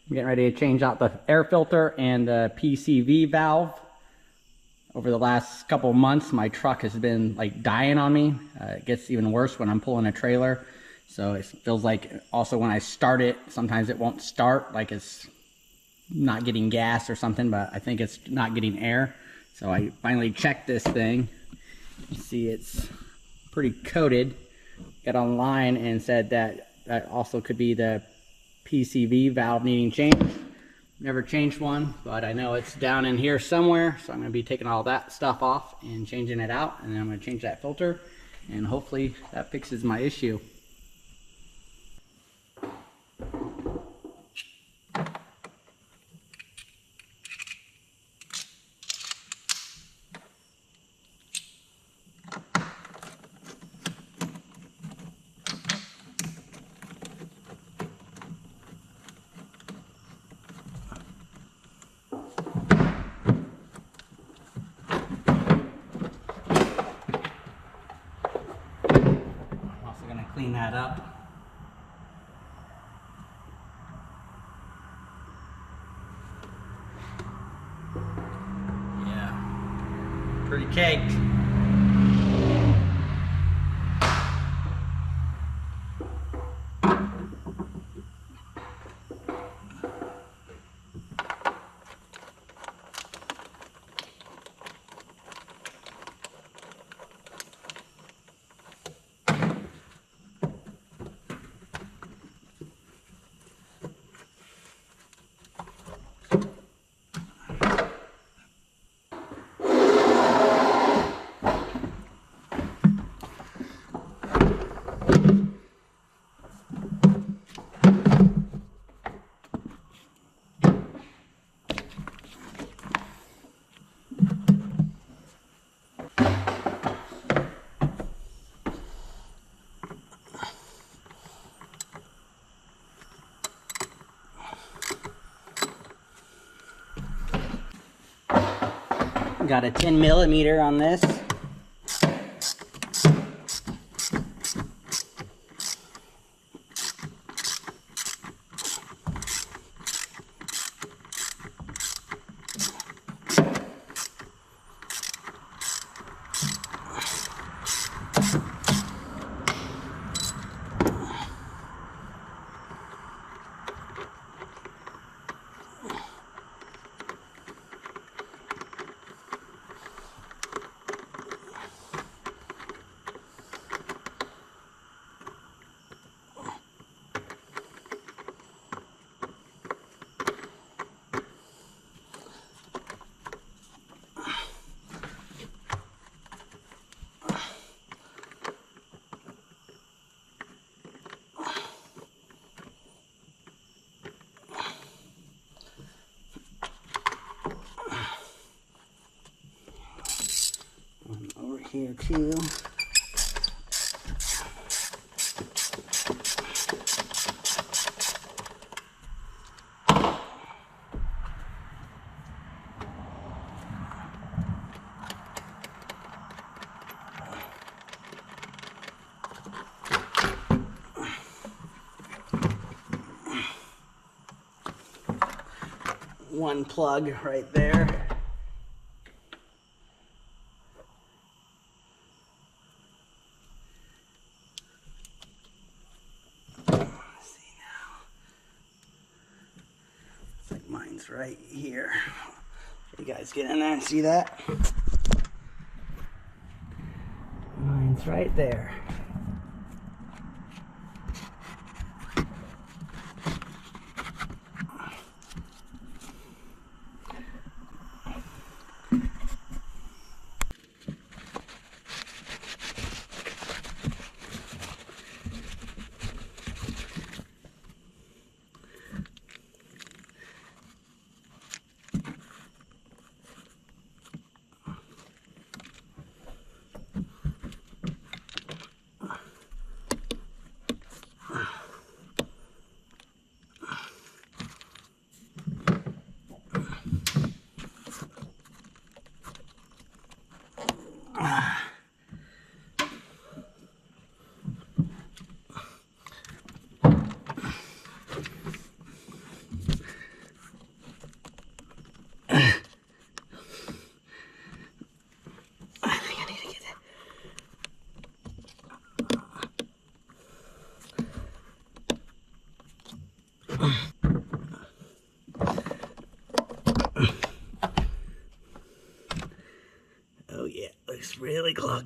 I'm getting ready to change out the air filter and the PCV valve. Over the last couple of months, my truck has been like dying on me. It gets even worse when I'm pulling a trailer. So it feels like also when I start it, sometimes it won't start, like it's not getting gas or something, but I think it's not getting air. So I finally checked this thing. You see it's pretty coated. Got online and said that that also could be the PCV valve needing change. Never changed one, but I know it's down in here somewhere, so I'm going to be taking all that stuff off and changing it out, and then I'm going to change that filter, and hopefully that fixes my issue. Clean that up. Yeah, pretty caked. Got a 10mm on this. Over here too. One plug right there. Mine's right here. You guys get in there and see that? Mine's right there.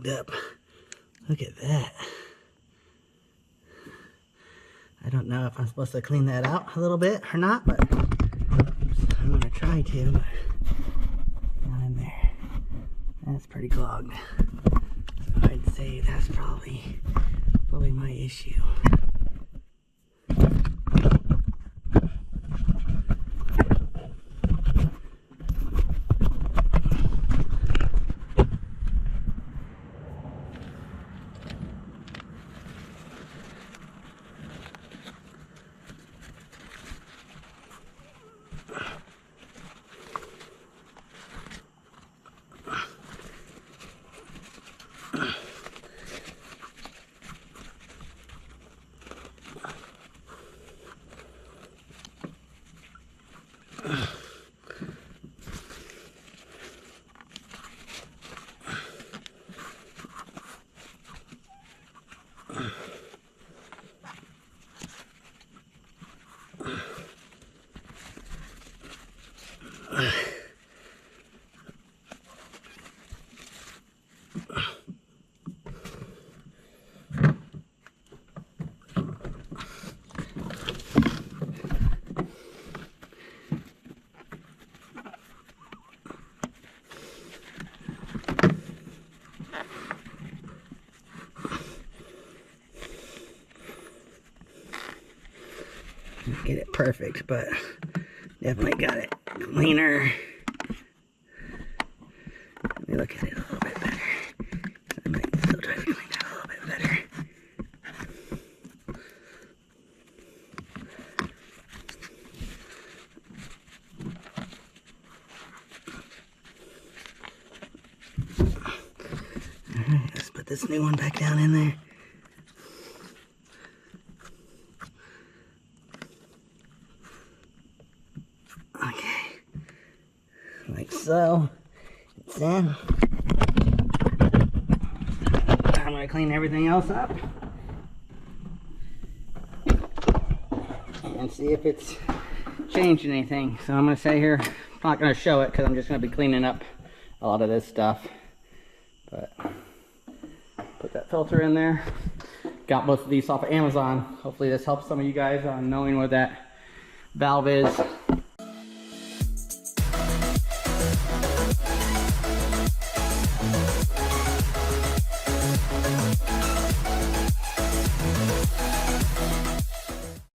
clogged up. Look at that. I don't know if I'm supposed to clean that out a little bit or not, but I'm going to try to. But not in there. That's pretty clogged. So I'd say that's probably my issue. Get it perfect, but definitely got it cleaner. Let me look at it a little bit better. I might still try to clean that a little bit better. Alright, let's put this new one back down in there. Like so. It's in. I'm going to clean everything else up and see if it's changed anything. So I'm going to say here, I'm not going to show it because I'm just going to be cleaning up a lot of this stuff. But put that filter in there. Got both of these off of Amazon. Hopefully this helps some of you guys on knowing what that valve is.